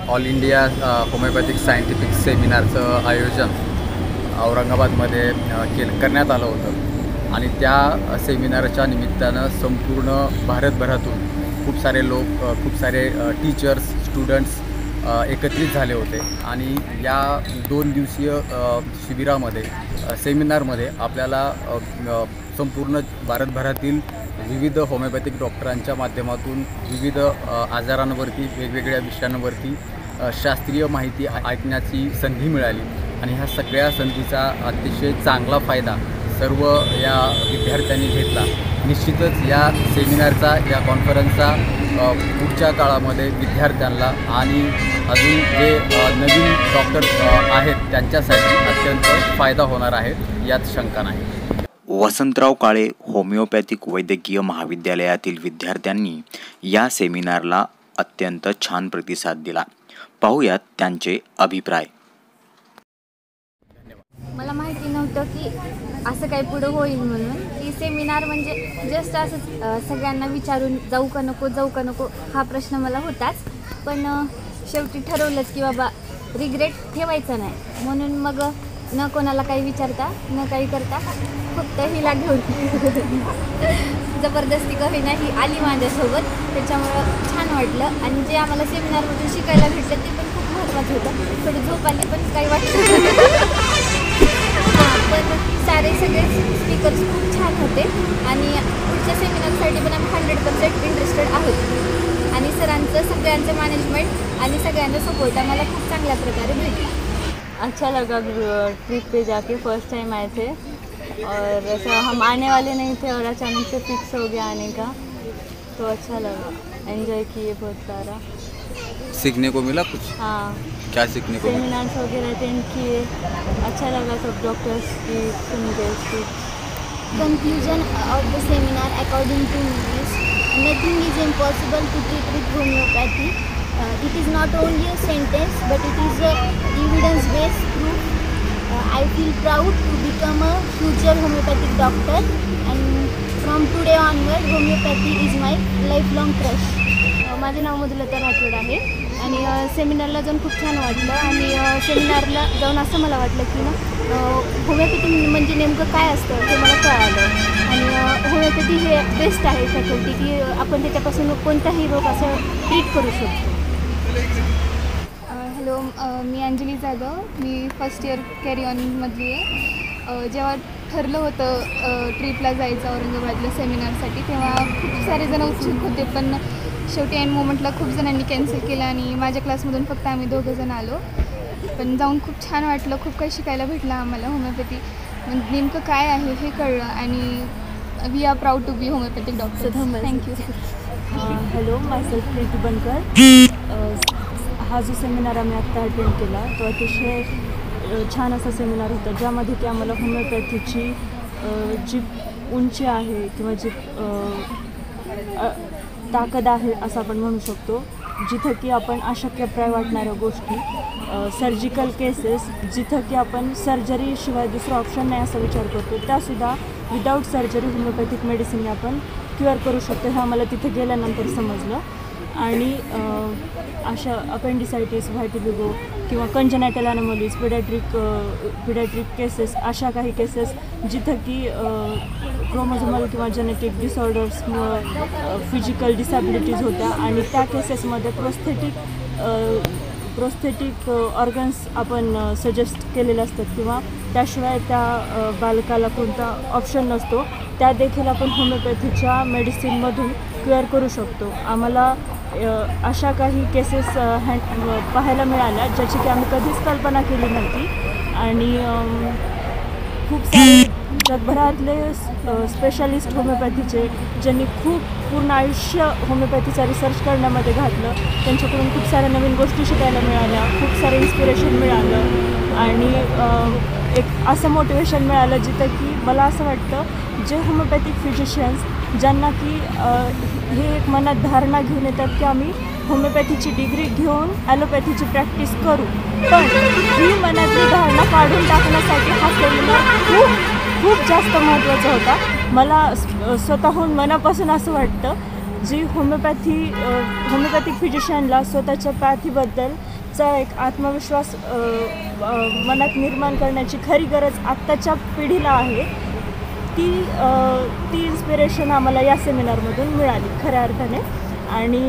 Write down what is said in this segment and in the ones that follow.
All India homeopathic scientific सेमिनारचं आयोजन औरंगाबादमध्ये करण्यात आलं होतं आणि त्या सेमिनारच्या निमित्तानं संपूर्ण भारतभरातून खूप सारे लोक, खूप सारे टीचर्स, स्टुडंट्स एकत्रित झाले होते आणि या 2 दिवसीय शिबिरामध्ये सेमिनारमध्ये आपल्याला संपूर्ण भारतभरातील विविध होमिओपॅथिक डॉक्टरांच्या माध्यमातून विविध आजारांवरती, वेगवेगळ्या विषयांवरती शास्त्रीय माहिती ऐकण्याची संधी मिळाली आणि ह्या सगळ्या संधीचा अतिशय चांगला फायदा सर्व या विद्यार्थ्यांनी घेतला। निश्चितच या सेमिनारचा, या कॉन्फरन्सचा पुढच्या काळामध्ये विद्यार्थ्यांना आणि अजून जे नवीन डॉक्टर आहेत त्यांच्यासाठी अत्यंत फायदा होणार आहे, यात शंका नाही। वसंतराव काळे होमिओपॅथिक वैद्यकीय महाविद्यालयातील विद्यार्थ्यांनी या सेमिनारला अत्यंत छान प्रतिसाद दिला। पाहूयात त्यांचे अभिप्राय। मला माहिती नव्हतं की असं काही पुढे होईल म्हणून। की सेमिनार म्हणजे जस्ट असं सगळ्यांना विचारून जाऊ का नको हा प्रश्न मला होताच, पण शेवटी ठरवलंच की बाबा रिग्रेट ठेवायचं नाही, म्हणून मग न कोणाला काही विचारता न काही करता फक्त हिला घेऊन जबरदस्ती का होईना ही आली माझ्यासोबत, त्याच्यामुळं छान वाटलं। आणि जे आम्हाला सेमिनारमधून शिकायला भेटलं ते पण खूप महत्त्वाचं होतं। थोडी झोप आली पण काही वाटलं पण सगळे स्पीकर्स खूप छान होते आणि पुढच्या सेमिनारसाठी पण आम्ही 100% इंटरेस्टेड आहोत आणि सरांचं, सगळ्यांचं मॅनेजमेंट आणि सगळ्यांचा सपोर्ट आम्हाला खूप चांगल्या प्रकारे भेटला। अच्छा लगा ट्रिप पे जाके, फर्स्ट टाइम आए थे और ऐसा हम आने वाले नहीं थे और अचानक से फिक्स हो गया आने का, तो अच्छा लगा, एंजॉय किए बहुत सारा। सीखने को मिला कुछ? हाँ, क्या सीखने को? सेमिनार्स वगैरह अटेंड किए, अच्छा लगा सब डॉक्टर्स की सुन के speech. Conclusion of the seminar according to me is nothing is impossible to treat with homeopathy. It is not only a sentence but it is a evidence-based proof. I feel proud to become a future homeopathic doctor and from today onward homeopathy is my lifelong crush. माझे नाव मधुलता राठोड आहे आणि सेमिनारला जाऊन खूप छान वाटलं आणि सेमिनारला जाऊन असं मला वाटलं की ना होमिओपॅथी म्हणजे नेमकं काय असतं ते मला कळालं आणि होमिओपॅथी हे बेस्ट आहे फॅकल्टी की आपण त्याच्यापासून कोणताही रोग असं ट्रीट करू शकतो। हॅलो, मी अंजली जाधव, मी फर्स्ट इयर कॅरी ऑनमधली आहे। जेव्हा ठरलं होतं ट्रीपला जायचं औरंगाबादला सेमिनारसाठी तेव्हा खूप सारे जण उत्सुक होते, पण शेवटी एंड मोमेंटला खूप जणांनी कॅन्सल केलं आणि माझ्या क्लासमधून फक्त आम्ही 2 जण आलो। पण जाऊन खूप छान वाटलं, खूप काही शिकायला भेटलं आम्हाला। होमिओपॅथी म्हणजे नेमकं काय आहे हे कळलं आणि we are proud to be homoeopathic doctor. Thank you. Hello, myself Preeti Bankar. हा जो सेमिनार आम्ही आत्ता अटेंड केला तो अतिशय छान असा सेमिनार होता, ज्यामध्ये की आम्हाला होमिओपॅथीची जी उंची आहे किंवा जी ताकद आहे असं आपण म्हणू शकतो, जिथं की आपण अशक्यप्राय वाटणाऱ्या गोष्टी, सर्जिकल केसेस जिथं की आपण सर्जरीशिवाय दुसरा ऑप्शन नाही असा विचार करतो, त्यासुद्धा विदाऊट सर्जरी होमिओपॅथिक मेडिसिनने आपण क्युअर करू शकतो हे आम्हाला तिथे गेल्यानंतर समजलं। आणि अशा अपेंडिसायटिस, व्हायटिलिगो किंवा कंजनायटल ॲनोमलीज, पिडॅट्रिक केसेस, अशा काही केसेस जिथं की क्रोमोझोमल किंवा जेनेटिक डिसऑर्डर्समुळं फिजिकल डिसॅबिलिटीज होत्या आणि त्या केसेसमध्ये प्रोस्थेटिक ऑर्गन्स आपण सजेस्ट केलेले असतात किंवा त्याशिवाय त्या बालकाला कोणता ऑप्शन नसतो, त्या देखील आपण होमिओपॅथीच्या मेडिसिनमधून क्युअर करू शकतो। आम्हाला अशा काही केसेस पाहायला मिळाल्या ज्याची की आम्ही कधीच कल्पना केली नव्हती आणि खूप सारे जगभरातले स्पेशालिस्ट होमिओपॅथीचे ज्यांनी खूप पूर्ण आयुष्य होमिओपॅथीचा रिसर्च करण्यामध्ये घातलं, त्यांच्याकडून खूप साऱ्या नवीन गोष्टी शिकायला मिळाल्या, खूप सारं इन्स्पिरेशन मिळालं आणि एक असं मोटिवेशन मिळालं जिथं की मला असं वाटतं जे होमिओपॅथिक फिजिशियन्स ज्यांना की हे एक मनात धारणा घेऊन येतात की आम्ही होमिओपॅथीची डिग्री घेऊन ॲलोपॅथीची प्रॅक्टिस करू, पण ही मनातली धारणा काढून टाकण्यासाठी हा सेमिनार खूप जास्त महत्त्वाचा होता। मला स्वतःहून मनापासून असं वाटतं जी होमिओपॅथिक फिजिशियनला स्वतःच्या पॅथीबद्दल चा एक आत्मविश्वास मनात निर्माण करण्याची खरी गरज आत्ताच्या पिढीला आहे. ती इन्स्पिरेशन आम्हाला या सेमिनारमधून मिळाली खऱ्या अर्थाने. आणि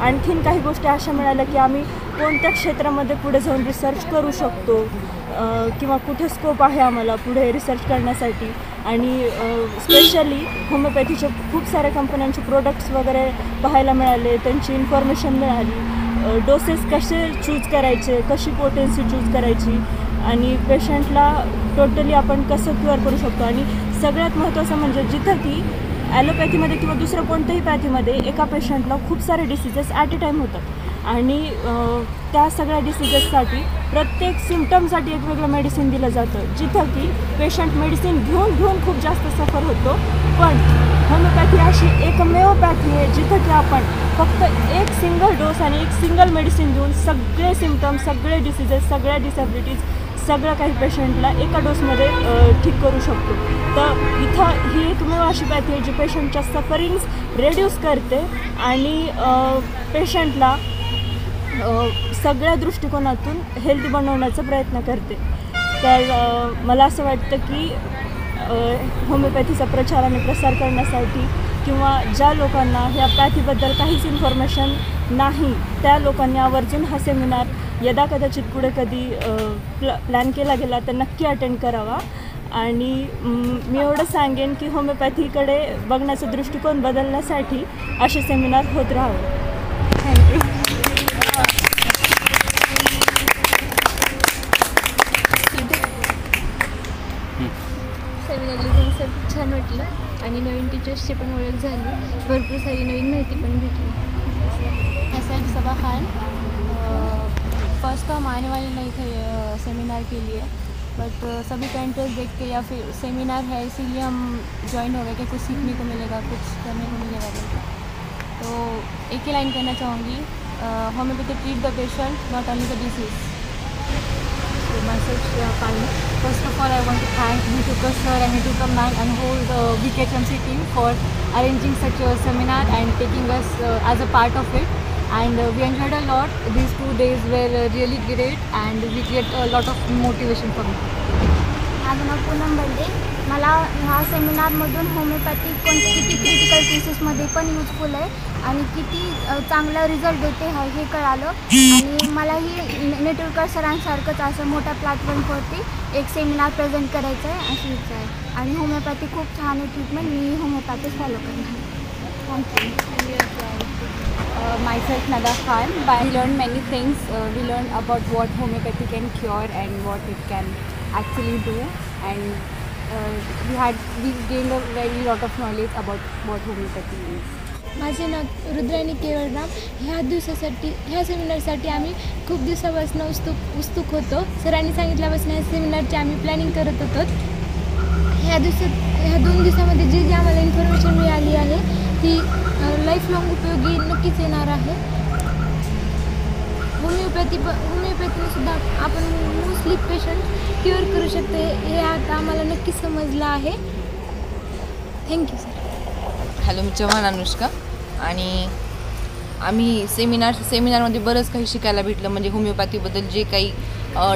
आणखीन काही गोष्टी अशा मिळाल्या की आम्ही कोणत्या क्षेत्रामध्ये पुढे जाऊन रिसर्च करू शकतो किंवा कुठे स्कोप आहे आम्हाला पुढे रिसर्च करण्यासाठी. आणि स्पेशली होमिओपॅथीचे खूप साऱ्या कंपन्यांचे प्रोडक्ट्स वगैरे पाहायला मिळाले, त्यांची इन्फॉर्मेशन मिळाली. डोसेस कसे चूज करायचे, कशी पोटेन्सी चूज करायची आणि पेशंटला टोटली आपण कसं क्युअर करू शकतो. आणि सगळ्यात महत्त्वाचं म्हणजे जिथं की ॲलोपॅथीमध्ये किंवा दुसऱ्या कोणत्याही पॅथीमध्ये एका पेशंटला खूप सारे डिसीजेस ॲट ए टाईम होतात आणि त्या सगळ्या डिसीजेससाठी प्रत्येक सिम्पटमसाठी एक वेगळं मेडिसिन दिलं जातं, जिथं की पेशंट मेडिसिन घेऊन खूप जास्त सफर होतो. पण होमिओपॅथी अशी एकमेव पॅथी आहे जिथं की आपण फक्त एक सिंगल डोस आणि एक सिंगल मेडिसिन देऊन सगळे सिम्पटम्स, सगळे डिसीजेस, सगळ्या डिसॅबिलिटीज, सगळं काही पेशंटला एका डोसमध्ये ठीक करू शकतो. तर इथं ही एकमेव अशी पॅथी आहे जी पेशंटच्या सफरिंग्स रेड्यूस करते आणि पेशंटला सगळ्या दृष्टिकोनातून हेल्दी बनवण्याचा प्रयत्न करते. तर मला असं वाटतं की होमिओपॅथीचा प्रचार आणि प्रसार करण्यासाठी किंवा ज्या लोकांना ह्या पॅथीबद्दल काहीच इन्फॉर्मेशन नाही त्या लोकांनी आवर्जून हा सेमिनार यदा कदाचित पुढे कधी प्लॅन केला गेला तर नक्की अटेंड करावा. आणि मी एवढं सांगेन की होमिओपॅथीकडे बघण्याचा दृष्टिकोन बदलण्यासाठी असे सेमिनार होत राहावे. थँक्यू. सेमिनारला जाऊन सर छान वाटलं आणि नवीन टीचर्सची पण ओळख झाली, भरपूर सारी नवीन माहिती पण भेटली. सैफ सबा खान, फर्स्ट टाइम आने वाले नहीं थे सेमिनार के लिए, बट सभी का इंटरेस्ट देख के या फिर सेमिनार है इसीलिए हम ज्वाइन हो गए कि कुछ सीखने को मिलेगा, कुछ करने को मिलेगा बोलकर. तो एक ही लाइन कहना चाहूँगी, homeopathy treat the patient not only the disease. So myself Shreya Palane. First of all, I want to thank Niturkar sir and Niturkar ma'am and whole VKHMC team for arranging such a seminar and taking us as a part of it. And we enjoyed a lot. These 2 days were really great and we get a lot of motivation from it. माझं नाव पूनम बंडे. मला ह्या सेमिनारमधून homeopathy किती critical केसेसमध्ये पण useful आहे आणि किती चांगला रिझल्ट देते हे कळालं. आणि मलाही नेटुरकर सरांसारखंच असं मोठ्या प्लॅटफॉर्मवरती एक सेमिनार प्रेझेंट करायचं आहे अशी इच्छा आहे. आणि होमिओपॅथी खूप छान आहे ट्रीटमेंट, मी होमिओपॅथी फॉलो करणार. Thank you. Myself Nada Khan. We learned many things. We learned about what homeopathy can cure and what it can actually do, and we gained a very lot of knowledge about what homeopathy is. माझे नाव रुद्राणी केवळराम. ह्या सेमिनारसाठी आम्ही खूप दिवसापासून उत्सुक होतो. सरांनी सांगितल्यापासून ह्या सेमिनारची आम्ही प्लॅनिंग करत होतो. ह्या 2 दिवसामध्ये जी आम्हाला इन्फॉर्मेशन मिळाली आहे ती लाईफ लॉंग उपयोगी नक्कीच येणार आहे. होमिओपॅथीने सुद्धा आपण मोस्टली पेशंट क्युअर करू शकते हे आता आम्हाला नक्कीच समजलं आहे. Thank you sir. हॅलो, मी चव्हाण अनुष्का. आणि आम्ही सेमिनारमध्ये बरंच काही शिकायला भेटलं. म्हणजे होमिओपॅथीबद्दल जे काही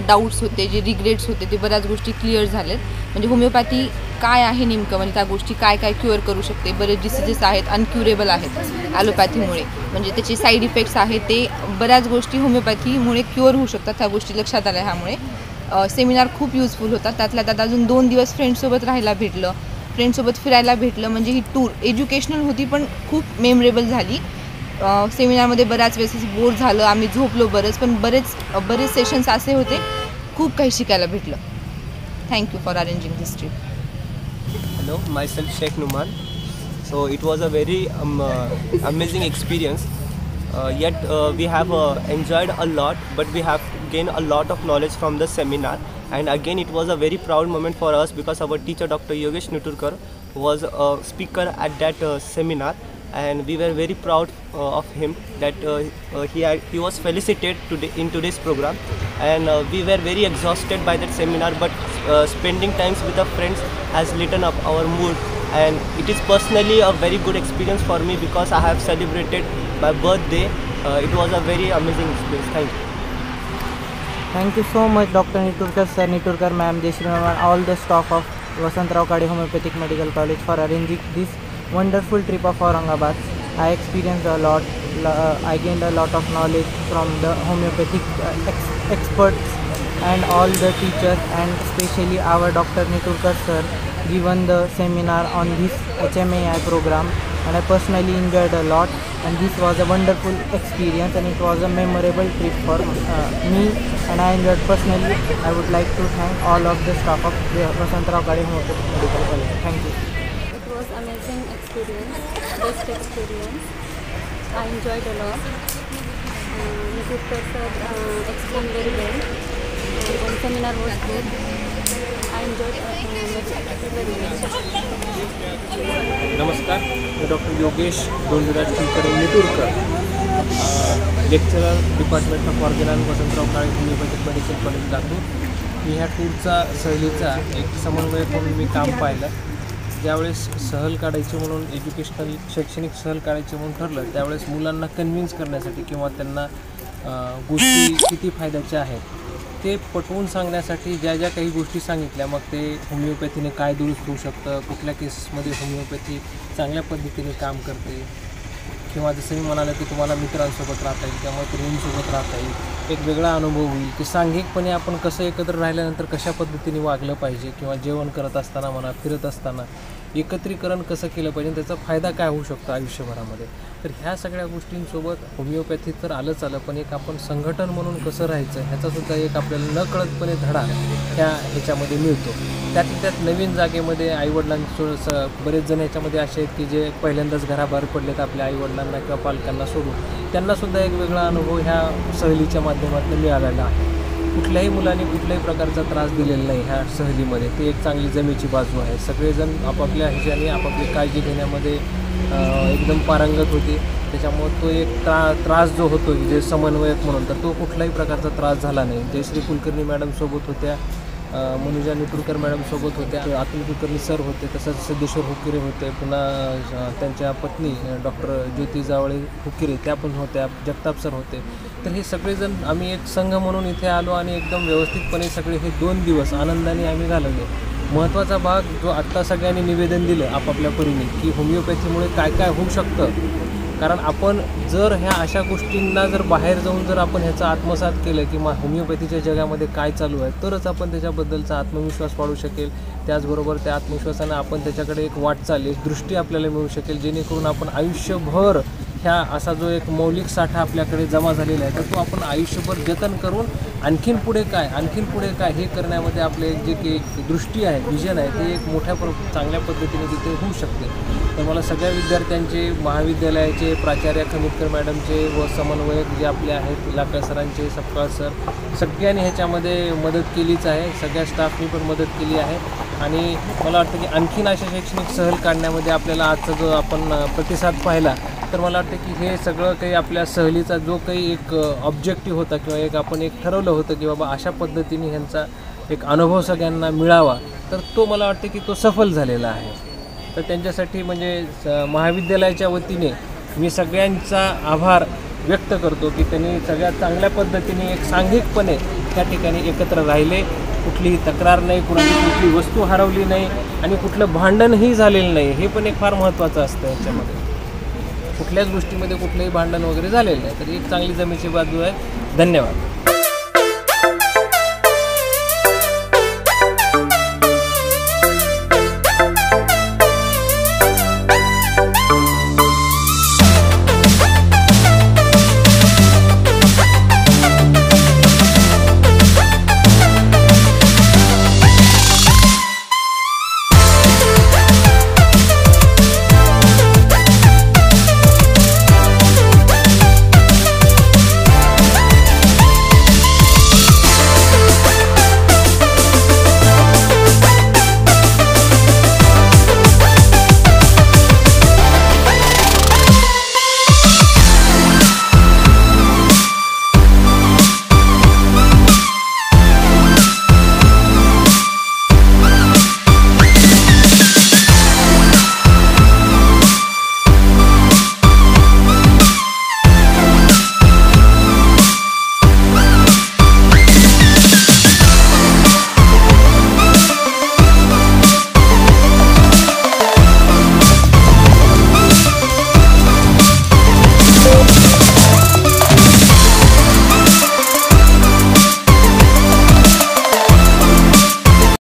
डाऊट्स होते, जे रिग्रेट्स होते, ते बऱ्याच गोष्टी क्लिअर झालेत. म्हणजे होमिओपॅथी काय आहे नेमकं, म्हणजे त्या गोष्टी काय क्युअर करू शकते. बरेच डिसीजेस आहेत अनक्युरेबल आहेत ॲलोपॅथीमुळे, म्हणजे त्याचे साईड इफेक्ट्स आहेत ते बऱ्याच गोष्टी होमिओपॅथीमुळे क्युअर होऊ शकतात. त्या गोष्टी लक्षात आल्या. ह्यामुळे सेमिनार खूप युजफुल होता. त्यातल्या त्यात अजून 2 दिवस फ्रेंड्ससोबत राहायला भेटलं, फ्रेंड्ससोबत फिरायला भेटलं. म्हणजे ही टूर एज्युकेशनल होती पण खूप मेमरेबल झाली. सेमिनारमध्ये बऱ्याच वेळेस बोर झालं, आम्ही झोपलो बरंच, पण बरेच सेशन्स असे होते खूप काही शिकायला भेटलं. Thank you for arranging this trip. Hello, myself Sheikh Numan. So it was a very amazing experience. Yet we have enjoyed a lot, but we have gained a lot of knowledge from the seminar. And again, it was a very proud moment for us because our teacher Dr.Y.D.NiturkarLecturer was a speaker at that seminar, and we were very proud of him that he was felicitated today in today's program. And we were very exhausted by that seminar, but spending times with our friends has lightened up our mood, and it is personally a very good experience for me because I have celebrated my birthday It was a very amazing experience. Thank you. Thank you so much, Dr. Niturkar sir, Niturkar ma'am, Jayashree ma'am, and all the staff of Vasantrao Kade Homeopathic Medical College for arranging this wonderful trip of Aurangabad. I experienced a lot. I gained a lot of knowledge from the homeopathic experts and all the teachers, and especially our Dr. Niturkar sir given the seminar on this HMAI program, and I personally enjoyed a lot, and this was a wonderful experience and it was a memorable trip for me, and I enjoyed personally. I would like to thank all of the staff of Vasantrao Kade Homeopathic Medical College. Thank you. It was amazing experience, best experience. I enjoyed a lot. Niturkar sir explained very well. And seminar was good. I enjoyed very much. नमस्कार, मी doctor Yogesh Dhondiraj Niturkar, lecturer department of organ and Vasantrao Kale homoeopathic medical college Latur. मी ह्या टूरचा सहलीचा एक समन्वय म्हणून मी काम पाहिलं. ज्यावेळेस सहल काढायची म्हणून एज्युकेशनल शैक्षणिक सहल काढायची म्हणून ठरलं, त्यावेळेस मुलांना कन्व्हिन्स करण्यासाठी किंवा त्यांना गोष्टी किती फायद्याच्या आहेत ते पटवून सांगण्यासाठी ज्या ज्या काही गोष्टी सांगितल्या, मग ते होमिओपॅथीने काय दुरुस्त होऊ शकतं, कुठल्या केसेसमध्ये होमिओपॅथी चांगल्या पद्धतीने काम करते, किंवा जसं मी म्हणाले की तुम्हाला मित्रांसोबत राहता येईल, त्यामुळे तरुणींसोबत राहता येईल, एक वेगळा अनुभव होईल की सांघिकपणे आपण कसं एकत्र राहिल्यानंतर कशा पद्धतीने वागलं पाहिजे, किंवा जेवण करत असताना म्हणा, फिरत असताना एकत्रीकरण कसं केलं पाहिजे, त्याचा फायदा काय होऊ शकतो आयुष्यभरामध्ये. तर ह्या सगळ्या गोष्टींसोबत होमिओपॅथी तर आलंच आलं, पण एक आपण संघटन म्हणून कसं राहायचं ह्याचासुद्धा एक आपल्याला नकळतपणे धडा ह्याच्यामध्ये मिळतो. त्यात नवीन जागेमध्ये आईवडिलांचं बरेच जण ह्याच्यामध्ये असे आहेत की जे पहिल्यांदाच घराबाहेर पडलेत आपल्या आईवडिलांना किंवा पालकांना सोडून, त्यांनासुद्धा एक वेगळा अनुभव ह्या सहलीच्या माध्यमातून मिळालेला आहे. कुठल्याही मुलांनी कुठल्याही प्रकारचा त्रास दिलेला नाही ह्या सहलीमध्ये. ती एक चांगली जमेची बाजू आहे. सगळेजण आपापल्या ह्याच्याने आपापली काळजी घेण्यामध्ये एकदम पारंगत होते. त्याच्यामुळं तो एक त्रास जो होतो जे समन्वयक म्हणून, तर तो कुठल्याही प्रकारचा त्रास झाला नाही. जयश्री कुलकर्णी मॅडम सोबत होत्या, मनुजा निटुरकर मॅडम सोबत होत्या, अतुल कुलकर्णी सर होते, तसंच सिद्धेश्वर हुकिरे होते, पुन्हा त्यांच्या पत्नी डॉक्टर ज्योती जावळे हुकिरे त्या पण होत्या, जगताप सर होते. तर हे सगळेजण आम्ही एक संघ म्हणून इथे आलो आणि एकदम व्यवस्थितपणे सगळे हे 2 दिवस आनंदाने आम्ही घालवले. महत्त्वाचा भाग जो आत्ता सगळ्यांनी निवेदन दिलं आपापल्या परीने की होमिओपॅथीमुळे काय काय होऊ शकतं, कारण आपण जर ह्या अशा गोष्टींना जर बाहेर जाऊन जर आपण ह्याचा आत्मसात केलं की होमिओपॅथीच्या जगामध्ये काय चालू आहे, तरच आपण त्याच्याबद्दलचा आत्मविश्वास वाढू शकेल. त्याचबरोबर त्या आत्मविश्वासानं आपण त्याच्याकडे एक वाटचाल, एक दृष्टी आपल्याला मिळू शकेल, जेणेकरून आपण आयुष्यभर ह्या असा जो एक मौलिक साठा आपल्याकडे जमा झालेला आहे, तर तो आपण आयुष्यभर जतन करून आणखीन पुढे काय हे करण्यामध्ये आपले जे की एक दृष्टी आहे, विजन आहे, ते एक चांगल्या पद्धतीने तिथे होऊ शकते. तर मला सगळ्या विद्यार्थ्यांचे, महाविद्यालयाचे प्राचार्य खमितकर मॅडमचे व समन्वयक जे आपले आहेत, लाकड सरांचे, सपकाळ सर, सगळ्यांनी ह्याच्यामध्ये मदत केलीच आहे. सगळ्या स्टाफनी पण मदत केली आहे. आणि मला वाटतं की आणखीन अशा शैक्षणिक सहल काढण्यामध्ये आपल्याला आजचा जो आपण प्रतिसाद पाहिला, तर मला वाटतं की हे सगळं काही आपल्या सहलीचा जो काही एक ऑब्जेक्टिव्ह होता किंवा एक आपण एक ठरवलं होतं की बाबा अशा पद्धतीने ह्यांचा एक अनुभव सगळ्यांना मिळावा, तर तो मला वाटतं की तो सफल झालेला आहे. तर त्यांच्यासाठी म्हणजे महाविद्यालयाच्या वतीने मी सगळ्यांचा आभार व्यक्त करतो की त्यांनी सगळ्यात चांगल्या पद्धतीने एक सांघिकपणे त्या ठिकाणी एकत्र राहिले. कुठलीही तक्रार नाही, कुणाची कुठली वस्तू हरवली नाही आणि कुठलं भांडणही झालेलं नाही. हे पण एक फार महत्त्वाचं असतं याच्यामध्ये. कुठल्याच गोष्टीमध्ये कुठलंही भांडण वगैरे झालेलं नाही. तर एक चांगली जमेची बाजू आहे. धन्यवाद.